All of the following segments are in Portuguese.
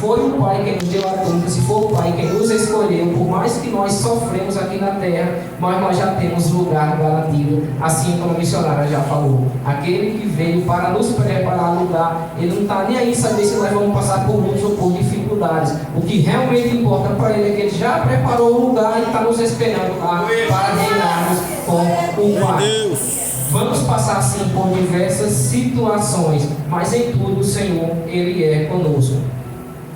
foi o Pai quem nos deu a túnica, se foi o Pai quem nos escolheu, por mais que nós sofremos aqui na terra, mas nós já temos lugar garantido, assim como a missionária já falou. Aquele que veio para nos preparar lugar, ele não está nem aí saber se nós vamos passar por lutas ou por dificuldades. O que realmente importa para ele é que ele já preparou o lugar e está nos esperando lá para reinarmos com o Pai. Vamos passar sim por diversas situações, mas em tudo o Senhor, Ele é conosco.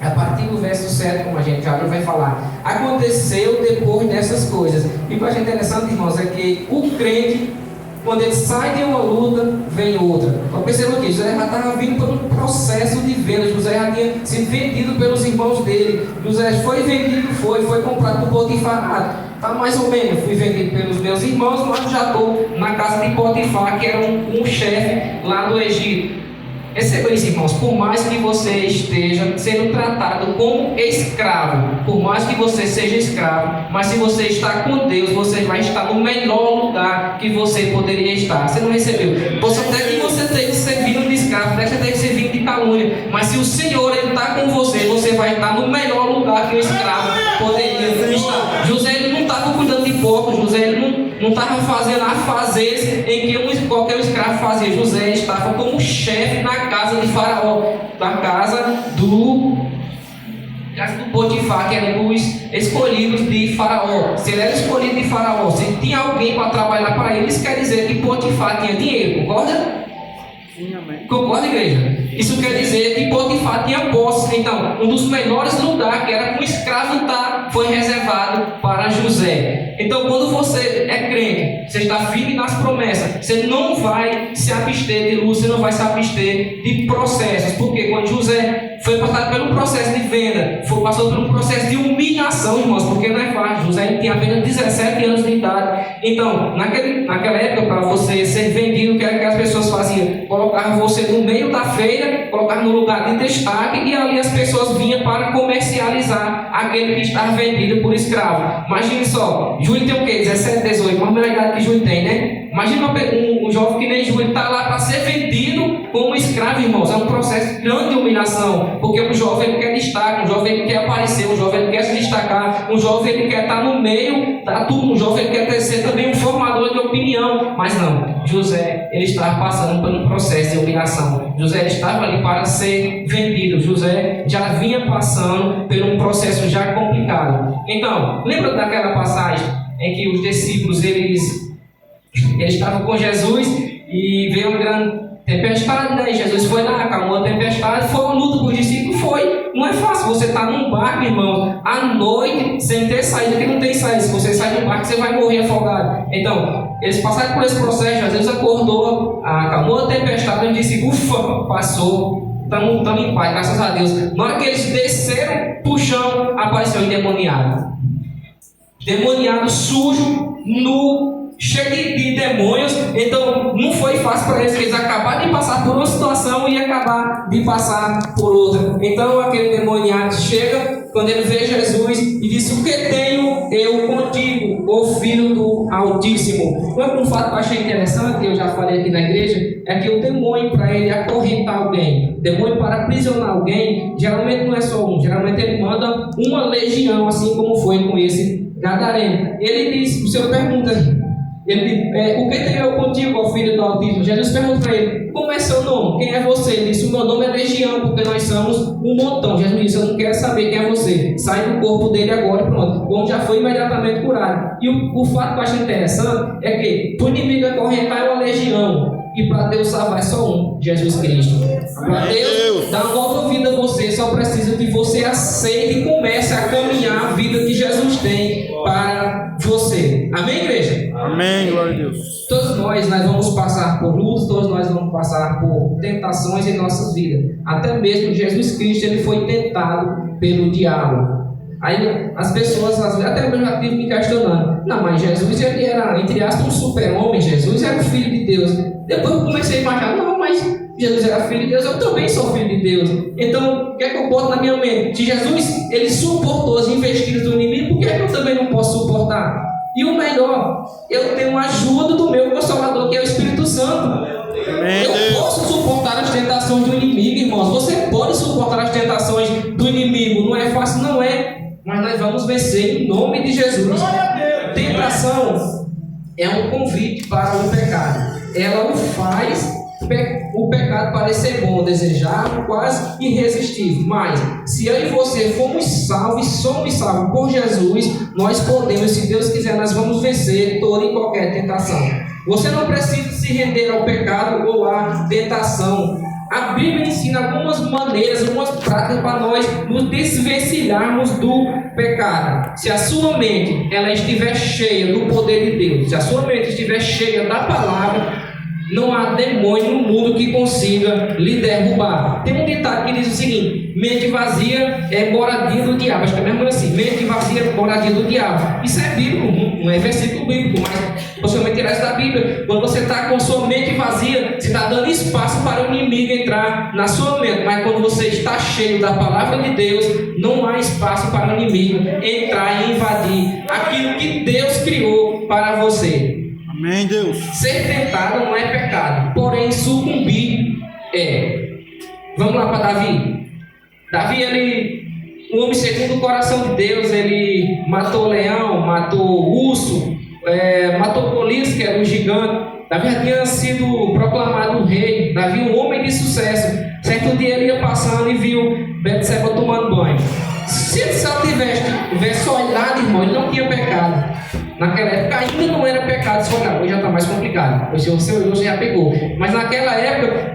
A partir do verso 7, como a gente já vai falar, aconteceu depois dessas coisas. E o que eu acho interessante, irmãos, é que o crente, quando ele sai de uma luta, vem outra. Então percebam que José já estava vindo por um processo de venda. José já tinha sido vendido pelos irmãos dele. José foi vendido, foi comprado por Potifar. Está mais ou menos, fui vendido pelos meus irmãos, mas já estou na casa de Potifar, que era um chefe lá do Egito. Receba isso, irmãos, por mais que você esteja sendo tratado como escravo, por mais que você seja escravo, mas se você está com Deus, você vai estar no melhor lugar que você poderia estar. Você não recebeu? Você até que você tem que ser vindo de escravo, até que você tem que ser vindo de calúnia, mas se o Senhor está com você, você vai estar no melhor lugar que o escravo poderia estar. José ele não estava cuidando de porcos, José ele não estava fazendo afazeres em que qualquer escravo fazia. José estava como chefe na casa de Faraó, da casa do Potifar, que era dos escolhidos de Faraó. Se ele era escolhido de Faraó, se tinha alguém para trabalhar para ele, isso quer dizer que Potifar tinha dinheiro, concorda? Sim, amém. Concorda, igreja? Isso quer dizer que Potifar tinha posse. Então, um dos melhores lugares que era com escravo foi reservado para José. Então, quando você é crente, você está firme nas promessas, você não vai se abster de luz, você não vai se abster de processos. Porque quando José foi passado pelo processo de venda, passou por um processo de humilhação, irmãos, porque não é fácil. José tinha apenas 17 anos de idade. Então, naquela época, para você ser vendido, o que as pessoas faziam? Colocavam você no meio da feira, colocavam no lugar de destaque, e ali as pessoas vinham para comercializar aquele que estava vendido por escravo. Imagine só, Júlio tem o quê? 17, 18, mais ou menos a idade que Júlio tem, né? Imagina um jovem que nem Júlio está lá para ser vendido como escravo, irmãos. É um processo de grande humilhação, porque o jovem ele quer destaque, um jovem ele quer aparecer, um jovem ele quer se destacar, um jovem ele quer estar no meio da turma, um jovem ele quer ser também um formador de opinião. Mas não, José ele estava passando por um processo de humilhação. José estava ali para ser vendido. José já vinha passando por um processo já complicado. Então, lembra daquela passagem em que os discípulos eles estavam com Jesus e veio uma grande tempestade, né? Jesus foi lá, acalmou a tempestade, foi uma luta para os discípulos, foi. Não é fácil você estar num barco, irmão, à noite, sem ter saída, que não tem saída. Se você sair do barco, você vai morrer afogado. Então, eles passaram por esse processo, Jesus acordou, acalmou a tempestade, e disse, ufa, passou, estamos em paz, graças a Deus. Na hora que eles desceram para o chão, apareceu o endemoniado. Demoniado sujo, nu, cheio de demônios. Então não foi fácil para eles, que eles acabaram de passar por uma situação e acabar de passar por outra. Então aquele demoniado chega, quando ele vê Jesus, e disse, o que tenho eu contigo, ó Filho do Altíssimo? Um fato que eu achei interessante, que eu já falei aqui na igreja, é que o demônio, para ele acorrentar alguém, o demônio para aprisionar alguém, geralmente não é só um, geralmente ele manda uma legião, assim como foi com esse Gadareno. Ele diz, o Senhor pergunta, o que tenho eu contigo, ó Filho do Altíssimo? Jesus pergunta para ele, como é seu nome? Quem é você? Ele disse, o meu nome é Legião, porque nós somos um montão. Jesus disse, eu não quero saber quem é você. Sai do corpo dele agora e pronto. O homem já foi imediatamente curado. E o fato que eu acho interessante é que o inimigo acorrentar é uma legião. E para Deus salvar é só um, Jesus Cristo. Para Deus dar uma nova vida a você, só precisa que você aceite e comece a caminhar a vida que Jesus tem para você. Amém, igreja? Amém, glória a Deus. Todos nós vamos passar por lutas, todos nós vamos passar por tentações em nossas vidas. Até mesmo Jesus Cristo, ele foi tentado pelo diabo. Aí as pessoas, até mesmo já tive me questionando, não, mas Jesus ele era, entre aspas, um super-homem, Jesus era o Filho de Deus. Depois eu comecei a imaginar, não, mas Jesus era Filho de Deus, eu também sou Filho de Deus. Então, o que é que eu boto na minha mente? Se Jesus, ele suportou as investidas do inimigo, por que eu também não posso suportar? E o melhor, eu tenho a ajuda do meu Consolador, que é o Espírito Santo. Eu posso suportar as tentações do inimigo, irmãos. Você pode suportar as tentações do inimigo. vencer em nome de Jesus. Tentação é um convite para o pecado. Ela o faz o pecado parecer bom, desejável, quase irresistível. Mas se eu e você somos salvos por Jesus, nós podemos, se Deus quiser, nós vamos vencer toda e qualquer tentação. Você não precisa se render ao pecado ou à tentação. A Bíblia ensina algumas maneiras, algumas práticas para nós nos desvencilharmos do pecado. Se a sua mente ela estiver cheia do poder de Deus, se a sua mente estiver cheia da palavra, não há demônio no mundo que consiga lhe derrubar. Tem um ditado que diz o seguinte: mente vazia é moradia do diabo. Acho que é mesmo assim: mente vazia é moradia do diabo. Isso é bíblico, não é versículo bíblico, mas possivelmente tirar isso da Bíblia. Quando você está com sua mente vazia, você está dando espaço para o inimigo entrar na sua mente. Mas quando você está cheio da palavra de Deus, não há espaço para o inimigo entrar e invadir aquilo que Deus criou para você. Amém, Deus. Ser tentado não é pecado, porém sucumbir é. Vamos lá para Davi. Davi, um homem segundo o coração de Deus, ele matou leão, matou urso, matou Golias, que era um gigante. Davi já tinha sido proclamado rei. Davi, um homem de sucesso. Certo dia ele ia passando e viu Betseba tomando banho. Se ele só tivesse olhado, irmão, ele não tinha pecado. Naquela época ainda não era pecado se olhar. Hoje já está mais complicado. Hoje você olhou, você já pegou. Mas naquela época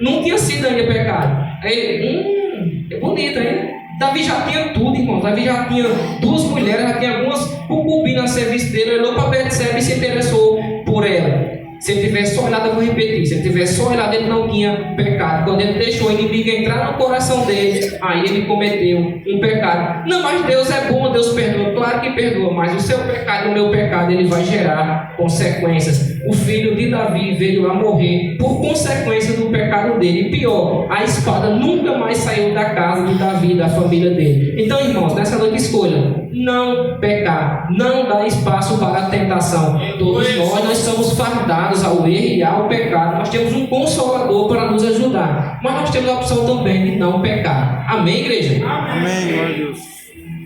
não tinha sido ainda pecado. Aí, é bonito, hein? Davi já tinha tudo, irmão. Davi já tinha 2 mulheres, já tinha algumas concubinas a serviço dele. Ele olhou para Betseba e se interessou por ela. Se ele tivesse só olhado, eu vou repetir, se ele tivesse só olhado, ele não tinha pecado. Quando ele deixou o inimigo entrar no coração dele, aí ele cometeu um pecado. Não, mas Deus é bom, Deus perdoa. Claro que perdoa, mas o seu pecado, o meu pecado, ele vai gerar consequências. O filho de Davi veio a morrer por consequência do pecado dele. E pior, a espada nunca mais saiu da casa de Davi, da família dele. Então, irmãos, nessa noite escolha não pecar, não dar espaço para a tentação. Todos nós somos fardados ao erro e ao pecado. Nós temos um consolador para nos ajudar, mas nós temos a opção também de não pecar. Amém, igreja? Amém, glória a Deus.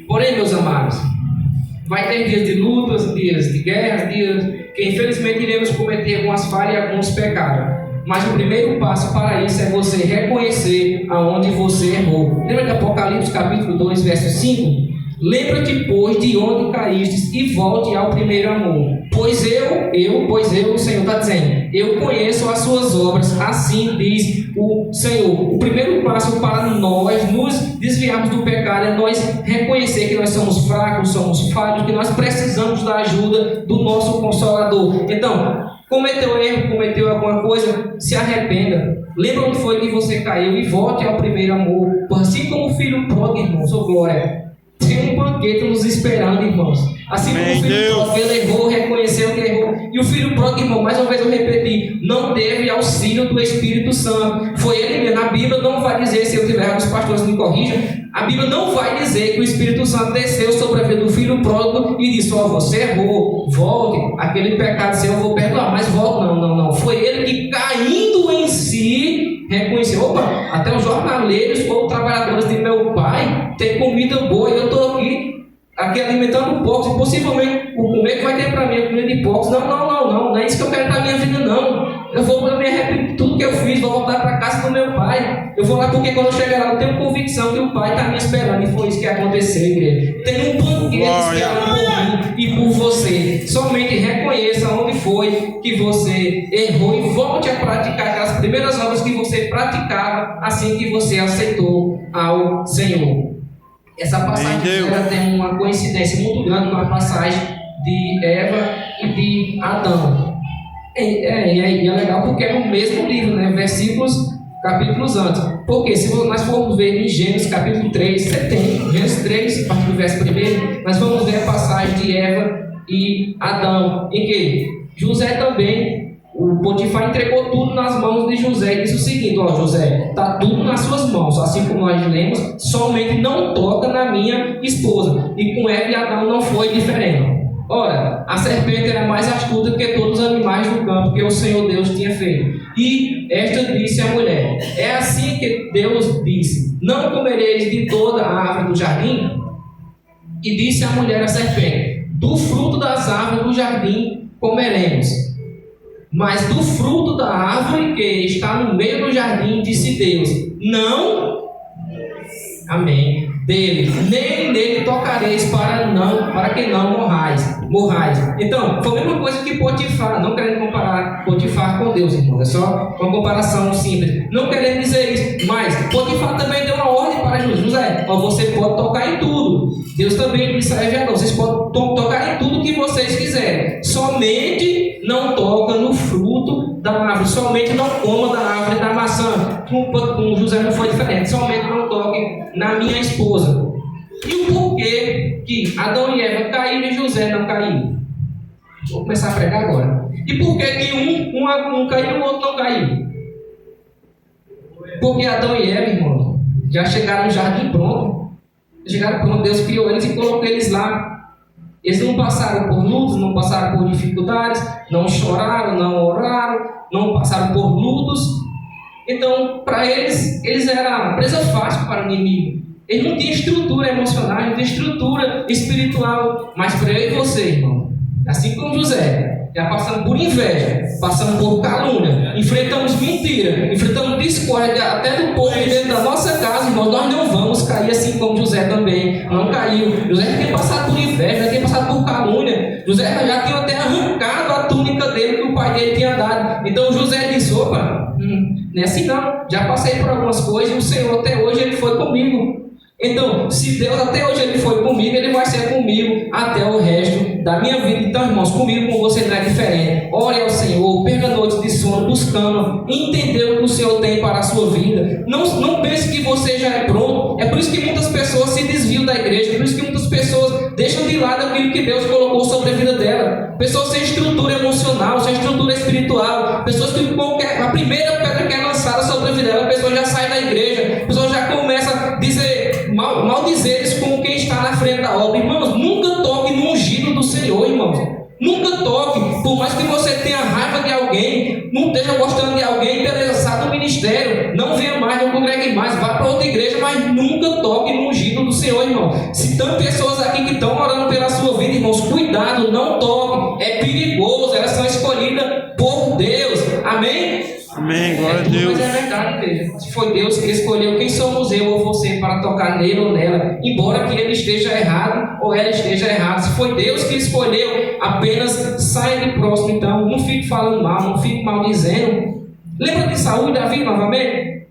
Porém, meus amados, vai ter dias de lutas, dias de guerras, dias que infelizmente iremos cometer algumas falhas e alguns pecados. Mas o primeiro passo para isso é você reconhecer aonde você errou. Lembra de Apocalipse capítulo 2, verso 5? Lembra-te, pois, de onde caíste e volte ao primeiro amor. Pois eu, o Senhor está dizendo, eu conheço as suas obras, assim diz o Senhor. O primeiro passo para nós nos desviarmos do pecado é nós reconhecer que nós somos fracos, somos falhos, que nós precisamos da ajuda do nosso Consolador. Então, cometeu erro, cometeu alguma coisa, se arrependa. Lembra onde foi que você caiu e volte ao primeiro amor. Assim como o filho pródigo, irmãos, ô glória. Tem um banquete nos esperando, irmãos. Assim como o filho pródigo, ele errou, reconheceu que errou. E o filho pródigo, irmão, mais uma vez eu repeti, não teve auxílio do Espírito Santo. Foi ele mesmo. A Bíblia não vai dizer, se eu tiver, os pastores me corrijam, a Bíblia não vai dizer que o Espírito Santo desceu sobre a vida do filho pródigo e disse, você errou, volte, aquele pecado seu eu vou perdoar, mas volte. Não. Foi ele que, caindo em si, reconheceu, até os jornaleiros ou trabalhadores de meu pai têm comida boa e eu estou aqui alimentando porcos, e possivelmente o comer que vai ter para mim é comida de porcos. Não é isso que eu quero para a minha vida, não. Eu vou me arrepender de tudo que eu fiz, vou voltar para a casa do meu pai. Eu vou lá porque quando eu chegar lá eu tenho convicção que o pai está me esperando, e foi isso que aconteceu, igreja. Tem um banquete esperando por mim e por você. Somente reconheça onde foi que você errou e volte a praticar aquelas primeiras obras que você praticava assim que você aceitou ao Senhor. Essa passagem tem uma coincidência muito grande com a passagem de Eva e de Adão. É legal porque é no mesmo livro, né? Capítulos antes. Porque se nós formos ver em Gênesis capítulo 3, você tem Gênesis 3, a partir do verso 1, nós vamos ver a passagem de Eva e Adão, em que José também, o Potifar entregou tudo nas mãos de José e disse o seguinte: José, está tudo nas suas mãos, assim como nós lemos, somente não toca na minha esposa. E com Eva e Adão não foi diferente. Ora, a serpente era mais astuta que todos os animais do campo que o Senhor Deus tinha feito. E esta disse à mulher: é assim que Deus disse, não comereis de toda a árvore do jardim? E disse a mulher à serpente: do fruto das árvores do jardim comeremos, mas do fruto da árvore que está no meio do jardim, disse Deus: não, amém, dele, nem nele tocareis, para que não morrais. Então, foi a mesma coisa que Potifar, não querendo comparar Potifar com Deus, irmão, é só uma comparação simples, não querendo dizer isso, mas Potifar também deu uma ordem para José: você pode tocar em tudo. Deus também disse a Eva: vocês podem tocar em tudo que vocês quiserem, somente não toca no fruto da árvore, somente não coma da árvore da maçã. Com José não foi diferente, somente não toque na minha esposa. E o porquê que Adão e Eva caíram e José não caiu? Vou começar a pregar agora. E por que um caiu e o outro não caiu? Porque Adão e Eva, irmão, já chegaram no jardim pronto. Chegaram pronto, Deus criou eles e colocou eles lá. Eles não passaram por lutas, não passaram por dificuldades, não choraram, não oraram, não passaram por lutos. Então, para eles eram presa fácil para o inimigo. Eles não tinham estrutura emocional, não tinham estrutura espiritual. Mas para eu e você, irmão, assim como José, já passamos por inveja, passamos por calúnia, enfrentamos mentira, enfrentamos discórdia até do povo dentro da nossa casa, irmão, nós não vamos cair assim como José também não caiu. José já tinha passado por inveja, já tinha passado por calúnia, José já tinha até arrancado a túnica dele que o pai dele tinha dado. Então José disse: opa, não é assim não, já passei por algumas coisas e o Senhor até hoje ele foi comigo. Então, se Deus até hoje ele foi comigo, ele vai ser comigo até o resto da minha vida. Então, irmãos, comigo, com você não é diferente. Ore ao Senhor, perca noites de sono, buscando entender o que o Senhor tem para a sua vida. Não pense que você já é pronto. É por isso que muitas pessoas se desviam da igreja, é por isso que muitas pessoas deixam de lado aquilo que Deus colocou sobre a vida dela. Pessoas sem estrutura emocional, sem estrutura espiritual, pessoas que a primeira pedra que é lançada sobre a vida dela, a pessoa já sai da igreja, a pessoa já começa a dizer maldizeres com quem está na frente da obra. Irmãos, nunca toque no ungido do Senhor, irmãos. Nunca toque, por mais que você tenha raiva de alguém, não esteja gostando de alguém, beleza, sai do ministério, não venha mais, não congregue mais, vá para outra igreja, mas nunca toque no ungido do Senhor, irmão. Se tem pessoas aqui que estão orando pela sua vida, irmãos, cuidado, não toque, é perigoso, elas são escolhidas por Deus, amém? Amém, glória a Deus. Mas é verdade, igreja. Se foi Deus que escolheu, quem somos eu ou você para tocar nele ou nela, embora que ele esteja errado ou ela esteja errada. Se foi Deus que escolheu, apenas saia de próximo. Então, não fique falando mal, não fique maldizendo. Lembra de Saul e Davi novamente?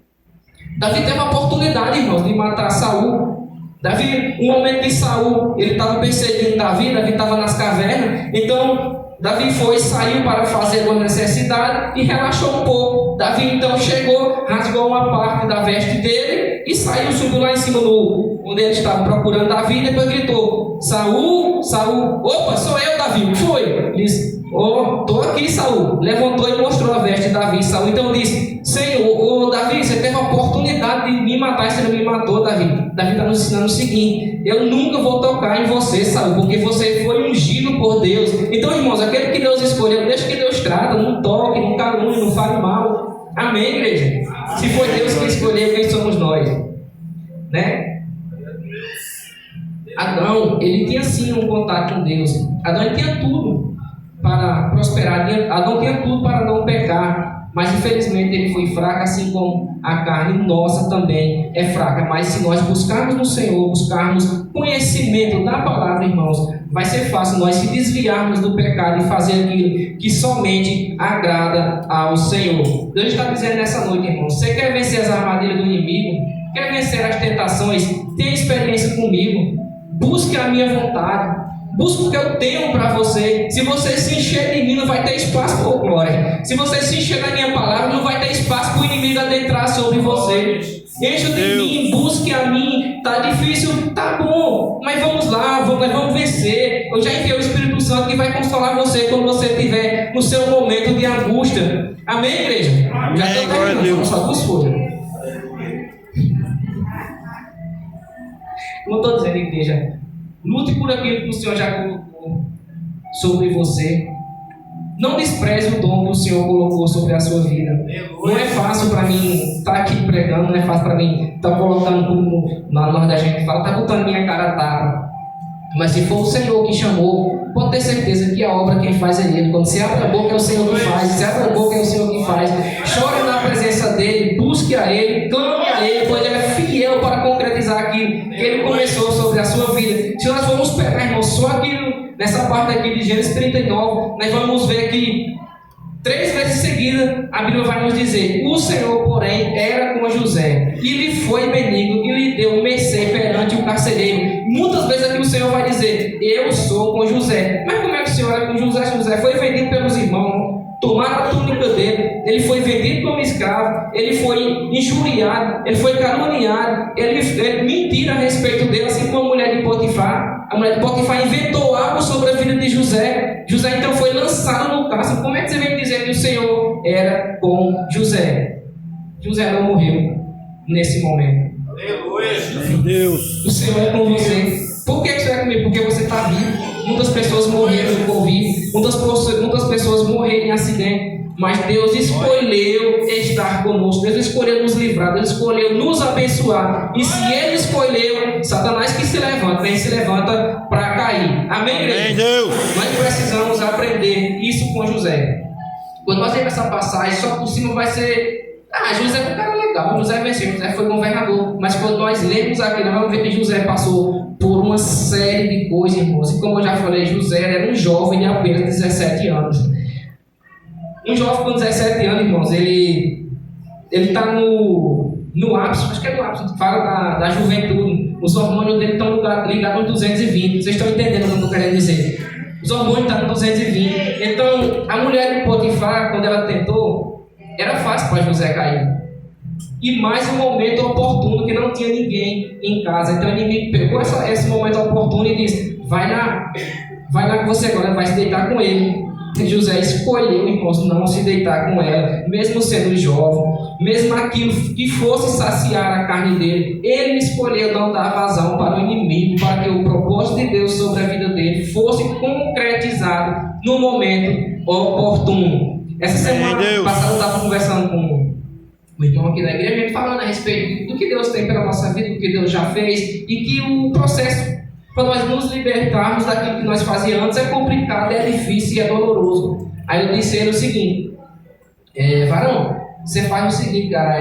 Davi teve a oportunidade, irmãos, de matar Saul. Davi, um momento de Saul, ele estava perseguindo Davi estava nas cavernas, então Davi saiu para fazer uma necessidade e relaxou um pouco. Davi então chegou, rasgou uma parte da veste dele e saiu, subiu lá em cima onde ele estava procurando Davi, e depois gritou: Saul, Saul. Opa, sou eu, Davi. O que foi? Ele disse: estou aqui, Saul. Levantou e mostrou a veste de Davi. Saul então disse: Senhor, Davi, você teve a oportunidade de me matar e você não me matou, Davi. Davi está nos ensinando o seguinte: eu nunca vou tocar em você, Saul, porque você foi ungido por Deus. Então, irmãos, aquele que Deus escolheu, deixa que Deus trata, não toque, não calune, não fale mal. Amém, igreja? Se foi Deus que escolheu, quem somos nós? Né? Adão, ele tinha sim um contato com Deus. Adão ele tinha tudo para prosperar, Adão tinha tudo para não pecar, mas infelizmente ele foi fraco, assim como a carne nossa também é fraca. Mas se nós buscarmos no Senhor, buscarmos conhecimento da palavra, irmãos, vai ser fácil nós se desviarmos do pecado e fazer aquilo que somente agrada ao Senhor. Deus está dizendo nessa noite, irmãos, você quer vencer as armadilhas do inimigo? Quer vencer as tentações? Tenha experiência comigo. Busque a minha vontade. Busque o que eu tenho para você. Se você se encher de mim, não vai ter espaço para glória. Se você se encher da minha palavra, não vai ter espaço para o inimigo adentrar sobre você. Encha de mim, busque a mim. Tá difícil, tá bom, mas vamos lá, vamos vencer. Eu já enviei o Espírito Santo que vai consolar você quando você estiver no seu momento de angústia. Amém, igreja? Amém, já estou terminando, só duas folhas. Como eu estou dizendo, igreja, lute por aquilo que o Senhor já colocou sobre você. Não despreze o dom que o Senhor colocou sobre a sua vida. Não é fácil para mim estar aqui pregando, não é fácil para mim estar colocando como na hora da gente fala, está botando minha cara a tapa. Mas se for o Senhor que chamou, pode ter certeza que a obra quem faz é Ele. Quando você abre a boca é o Senhor que faz, se abre a boca é o Senhor que faz. Chore na presença dEle, busque a Ele, clame a Ele, pois Ele é fiel para concretizar aquilo que Ele começou sobre a sua vida. Se nós formos pegar, irmão, só aquilo, nessa parte aqui de Gênesis 39, nós vamos ver que 3 vezes seguida, a Bíblia vai nos dizer: o Senhor, porém, era com José, e lhe foi benigno, e lhe deu mercê perante o carcereiro. Muitas vezes aqui o Senhor vai dizer: eu sou com José. Mas como é que o Senhor era com José? José foi vendido pelos irmãos, tomaram a túnica dele, ele foi vendido como escravo, ele foi injuriado, ele foi caluniado, ele mentiram a respeito dele, assim como a mulher de Potifar. A mulher de Potifar inventou algo sobre a vida de José. José então foi lançado no cárcere. Como é que você vem dizer que o Senhor era com José? José não morreu nesse momento. Aleluia. Deus. O Senhor é com você. Por que você é comigo? Porque você está vivo. Muitas pessoas morreram de Covid, muitas pessoas morreram em acidente. Mas Deus escolheu estar conosco, Deus escolheu nos livrar, Deus escolheu nos abençoar. E se Ele escolheu, Satanás que se levanta, ele se levanta para cair. Amém, igreja? Amém, Deus. Nós precisamos aprender isso com José. Quando nós vemos essa passagem, só por cima vai ser: José é um cara legal, José venceu, José foi governador. Mas quando nós lemos aqui, nós vamos ver que José passou por uma série de coisas, irmãos. E como eu já falei, José era um jovem de apenas 17 anos. Um jovem com 17 anos, irmãos, ele está no ápice, acho que é no ápice, fala da juventude. Os hormônios dele estão ligados nos 220. Vocês estão entendendo o que eu estou querendo dizer? Os hormônios estão nos 220. Então, a mulher de Potifar, quando ela tentou, era fácil para José cair. E mais um momento oportuno, que não tinha ninguém em casa. Então, o inimigo pegou esse momento oportuno e disse: vai lá que você agora vai se deitar com ele. José escolheu, irmãos, não se deitar com ela, mesmo sendo jovem, mesmo aquilo que fosse saciar a carne dele. Ele escolheu não dar vazão para o inimigo, para que o propósito de Deus sobre a vida dele fosse concretizado no momento oportuno. Essa semana passada eu estava conversando com o irmão aqui da igreja, falando a respeito do que Deus tem pela nossa vida, do que Deus já fez, e que o processo para nós nos libertarmos daquilo que nós fazíamos antes é complicado, é difícil e é doloroso. Aí eu disse a ele o seguinte: varão, você faz o seguinte, cara,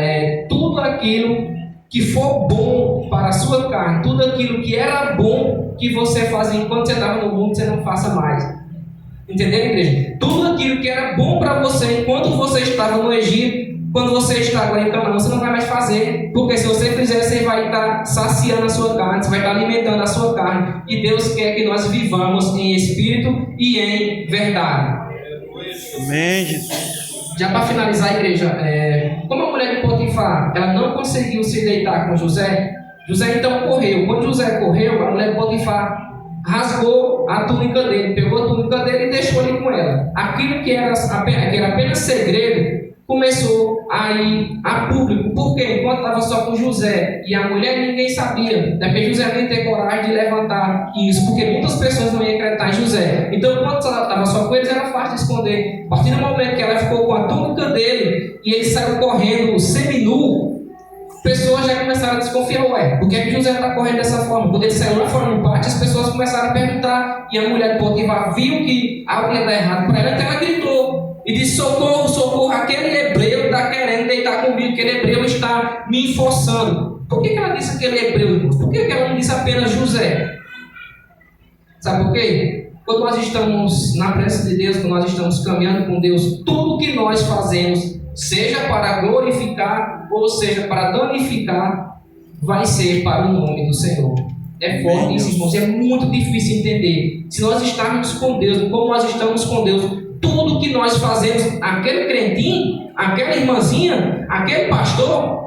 tudo aquilo que for bom para a sua carne, tudo aquilo que era bom que você fazia enquanto você estava no mundo, você não faça mais. Entenderam, igreja? Tudo aquilo que era bom para você enquanto você estava no Egito, quando você está agora em Canaã, você não vai mais fazer, porque se você fizer, você vai estar saciando a sua carne, você vai estar alimentando a sua carne, e Deus quer que nós vivamos em espírito e em verdade. Amém, Jesus. Já para finalizar, igreja, como a mulher de Potifar, ela não conseguiu se deitar com José, José então correu. Quando José correu, a mulher de Potifar rasgou a túnica dele, pegou a túnica dele e deixou ali com ela. Aquilo que era apenas segredo começou a ir a público. Por quê? Enquanto estava só com José e a mulher, ninguém sabia. Porque José nem ter coragem de levantar isso, porque muitas pessoas não iam acreditar em José. Então, enquanto ela estava só com eles, era fácil de esconder. A partir do momento que ela ficou com a túnica dele e ele saiu correndo seminu, pessoas já começaram a desconfiar: por que José está correndo dessa forma? Quando ele saiu lá fora no pátio, as pessoas começaram a perguntar, e a mulher de Potifar viu que algo ia dar errado para ela, então ela gritou e disse: socorro, socorro, aquele hebreu está querendo deitar comigo, aquele hebreu está me forçando. Por que ela disse aquele hebreu, irmão? Por que ela não disse apenas José? Sabe por quê? Quando nós estamos na presença de Deus, quando nós estamos caminhando com Deus, tudo que nós fazemos, seja para glorificar ou seja para danificar, vai ser para o nome do Senhor. É forte isso, irmãos, é muito difícil entender. Se nós estarmos com Deus, como nós estamos com Deus, tudo que nós fazemos, aquele crentinho, aquela irmãzinha, aquele pastor,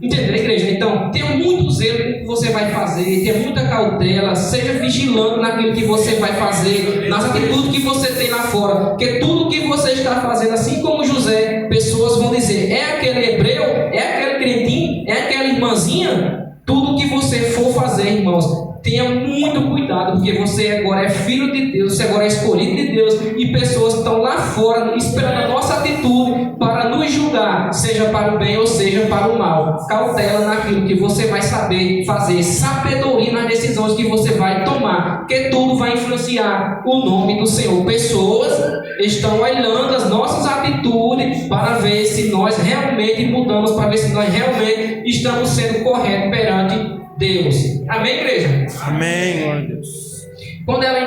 entendeu, igreja? Então, tenha muito zelo no que você vai fazer, tenha muita cautela, seja vigilante naquilo que você vai fazer, nas atitudes que você tem lá fora, porque tudo que você está fazendo, assim como José, pessoas vão dizer: é aquele hebreu, é aquele crentinho, é aquela irmãzinha. Tudo que você for fazer, irmãos, tenha muito cuidado, porque você agora é filho de Deus, você agora é escolhido de Deus, e pessoas estão lá fora esperando a nossa atitude para nos julgar, seja para o bem ou seja para o mal. Cautela naquilo que você vai saber fazer, sabedoria nas decisões que você vai tomar, porque tudo vai influenciar o nome do Senhor. Pessoas estão olhando as nossas atitudes para ver se nós realmente mudamos, para ver se nós realmente estamos sendo corretos perante Deus. Amém, igreja? Amém, glória a Deus. Quando ela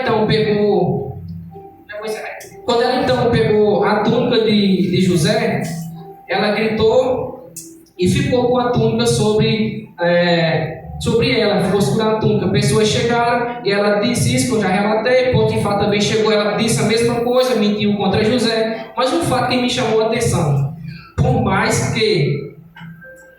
então pegou a túnica de José, ela gritou e ficou com a túnica sobre ela, ficou segurando a túnica. Pessoas chegaram e ela disse isso que eu já relatei. Potifar também chegou, ela disse a mesma coisa, mentiu contra José. Mas um fato que me chamou a atenção: por mais que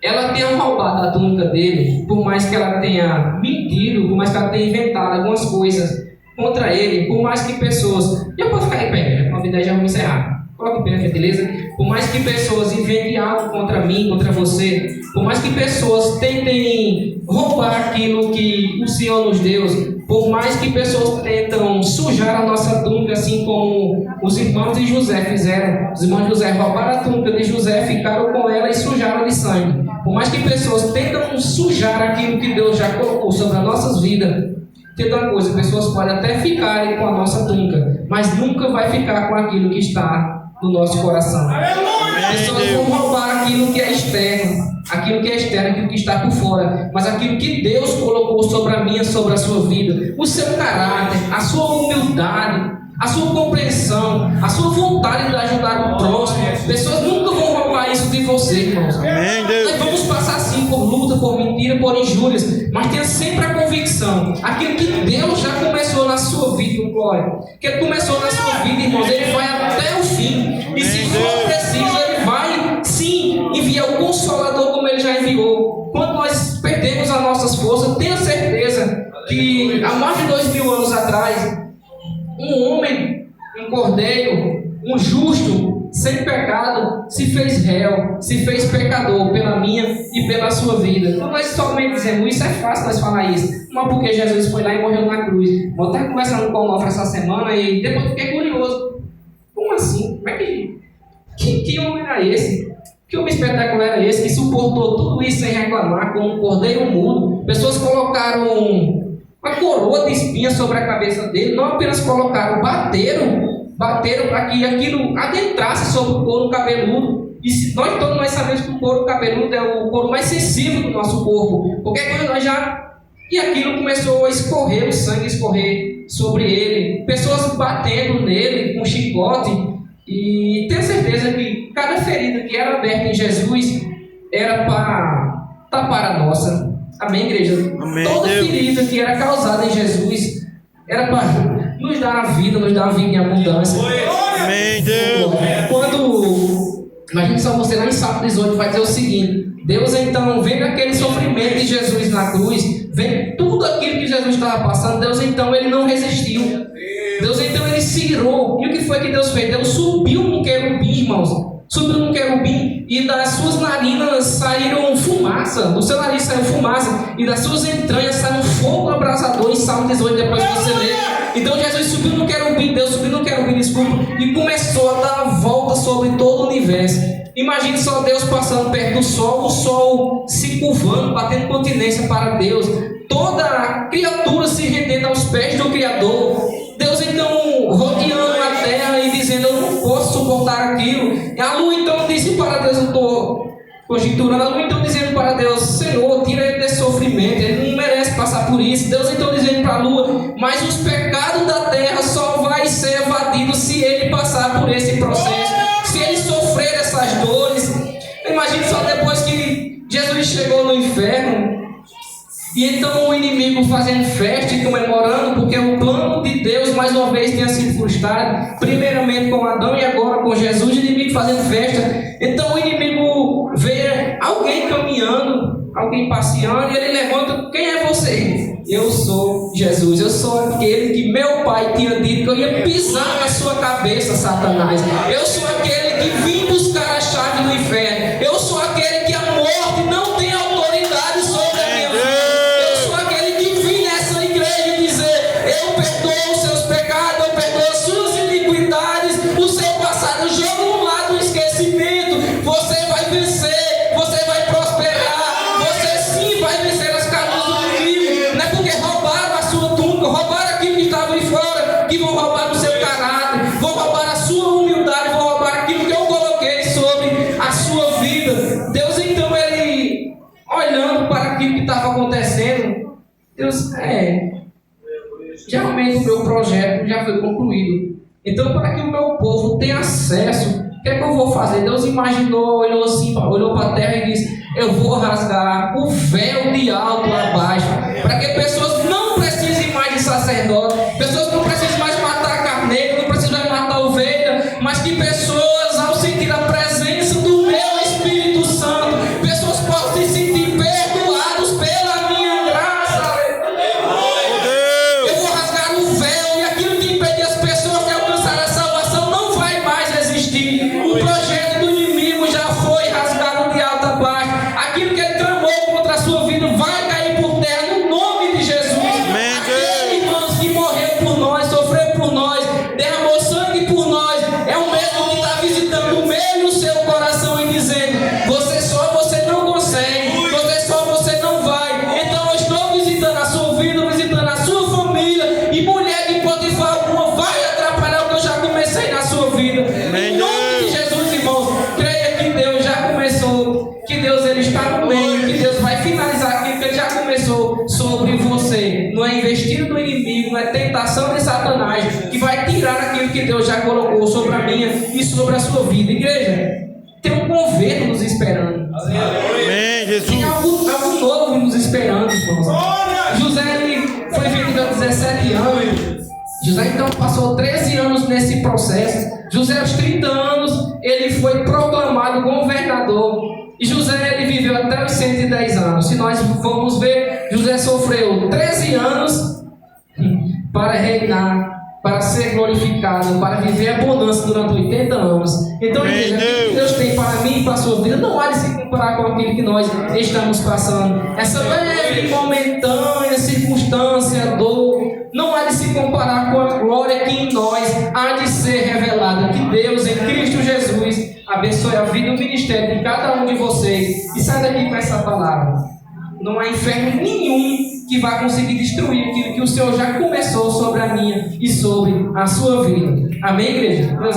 ela tenha roubado a túnica dele, por mais que ela tenha mentido, por mais que ela tenha inventado algumas coisas contra ele, por mais que pessoas... Já pode ficar em pé, a convidar, já vamos encerrar. Coloque em pé, beleza? Por mais que pessoas inventem algo contra mim, contra você, por mais que pessoas tentem roubar aquilo que o Senhor nos deu, por mais que pessoas tentam sujar a nossa túnica, assim como os irmãos de José fizeram. Os irmãos de José roubaram a túnica de José, ficaram com ela e sujaram de sangue. Por mais que pessoas tentam sujar aquilo que Deus já colocou sobre as nossas vidas, tem uma coisa, pessoas podem até ficarem com a nossa túnica, mas nunca vai ficar com aquilo que está no nosso coração. Pessoas vão roubar aquilo que é externo, aquilo que está por fora, mas aquilo que Deus colocou sobre a minha, sobre a sua vida, o seu caráter, a sua humildade, a sua compreensão, a sua vontade de ajudar o próximo. Pessoas nunca vão roubar isso de você, irmãos. Nós vamos passar sim por luta, por mentira, por injúrias, mas tenha sempre a convicção, aquilo que Deus já começou na sua vida, glória, que Ele começou na sua vida, irmãos, Ele vai até o fim, e se for preciso, Ele vai sim enviar o Consolador como Ele já enviou. Quando nós perdemos as nossas forças, tenha certeza que há mais de 2000 anos atrás, um homem, um cordeiro, um justo, sem pecado, se fez réu, se fez pecador pela minha e pela sua vida. Então nós somente dizemos isso, é fácil nós falar isso, mas porque Jesus foi lá e morreu na cruz. Eu estava conversando com o Onofre essa semana e depois fiquei curioso. Como assim? Como é que homem era esse? Que homem espetacular era esse que suportou tudo isso sem reclamar, como um cordeiro mudo? Pessoas colocaram uma coroa de espinhas sobre a cabeça dele, não apenas colocaram, bateram para que aquilo adentrasse sobre o couro cabeludo. E todos nós sabemos que o couro cabeludo é o couro mais sensível do nosso corpo. Qualquer coisa nós já... E aquilo começou a escorrer, o sangue escorrer sobre ele. Pessoas batendo nele com chicote. E tenho certeza que cada ferida que era aberta em Jesus era para tapar a nossa. Amém, igreja? Amém, toda ferida que era causada em Jesus era para nos dar a vida, nos dar a vida em abundância. Amém, Deus. Quando, imagina só você lá em Salmo 18 vai dizer o seguinte: Deus então, vendo aquele sofrimento de Jesus na cruz, vendo tudo aquilo que Jesus estava passando, Deus então, Ele não resistiu. Deus então, Ele se irou. E o que foi que Deus fez? Deus subiu num querubim, irmãos. Subiu num querubim e das suas narinas saíram fumaça. Do seu nariz saiu fumaça e das suas entranhas saiu fogo abrasador. Em Salmo 18, depois que você lê. Então Jesus subiu no querubim, Deus subiu no querubim, desculpa, e começou a dar a volta sobre todo o universo. Imagine só Deus passando perto do sol, o sol se curvando, batendo continência para Deus. Toda a criatura se rendendo aos pés do Criador. Deus então rodeando a terra e dizendo: eu não posso suportar aquilo. E a lua então disse para Deus, eu estou conjecturando, a lua então dizendo para Deus: Senhor, tira ele desse sofrimento, ele não merece passar por isso. Deus então dizendo para a lua: mas os pecados da terra só vai ser evadido se ele passar por esse processo, se ele sofrer essas dores. Imagine só depois que Jesus chegou no inferno, e então o inimigo fazendo festa e comemorando, porque o plano de Deus mais uma vez tinha sido frustrado, primeiramente com Adão e agora com Jesus, o inimigo fazendo festa. Então o inimigo vê alguém caminhando, alguém passeando, e ele levanta: quem é você? Eu sou Jesus, eu sou aquele que meu pai tinha dito que eu ia pisar na sua cabeça, Satanás. Eu sou aquele que vim buscar a chave do inferno. Eu sou aquele que a morte não tem autoridade sobre a minha vida. Eu sou aquele que vim nessa e que Deus, geralmente o meu projeto já foi concluído. Então, para que o meu povo tenha acesso, o que é que eu vou fazer? Deus imaginou, olhou assim, olhou para a terra e disse: eu vou rasgar o véu de alto a baixo, para que pessoas não precisem mais de sacerdote, pessoas não precisem mais matar carneiro, não precisem mais matar ovelha, mas que pessoas, ao sentir a presença do meu Espírito Santo, pessoas possam se sentir perdoados pela minha graça. Eu vou rasgar o véu, e aquilo que impedia as pessoas de alcançar a salvação não vai mais existir. O projeto do inimigo já foi rasgado de alto a baixo. Aquilo que ele tramou contra a sua vida vai cair por terra no nome de Jesus. Aquele, irmãos, que morreu por nós, sofreu por nós, derramou sangue por nós, é o mesmo que está visitando o meu e o seu coração e dizendo: você não consegue, você não vai. Então eu estou visitando a sua vida, visitando a sua família, e mulher de Potifar alguma vai atrapalhar o que eu já comecei na sua vida. Em nome de Jesus, irmãos, creia que Deus já começou, que Deus ele está no meio, que Deus vai finalizar aquilo que ele já começou sobre você. Não é investido do inimigo, não é tentação de Satanás que vai tirar aquilo que Deus já colocou sobre a minha e sobre a sua vida. Igreja, tem um governo nos esperando. Amém, Jesus. Tem algo novo nos esperando, irmãos. José ele foi vendido a 17 anos. José então passou 13 anos nesse processo. José aos 30 anos ele foi proclamado governador. E José ele viveu até os 110 anos. Se nós formos ver, José sofreu 13 anos para reinar, para ser glorificado, para viver a abundância durante 80 anos. Então, igreja, aquilo que Deus tem para mim e para a sua vida não há de se comparar com aquilo que nós estamos passando. Essa leve, momentânea circunstância, dor, não há de se comparar com a glória que em nós há de ser revelada. Que Deus, em Cristo Jesus, abençoe a vida e o ministério de cada um de vocês. E sai daqui com essa palavra: não há inferno nenhum que vai conseguir destruir aquilo que o Senhor já começou sobre a minha e sobre a sua vida. Amém, igreja? Deus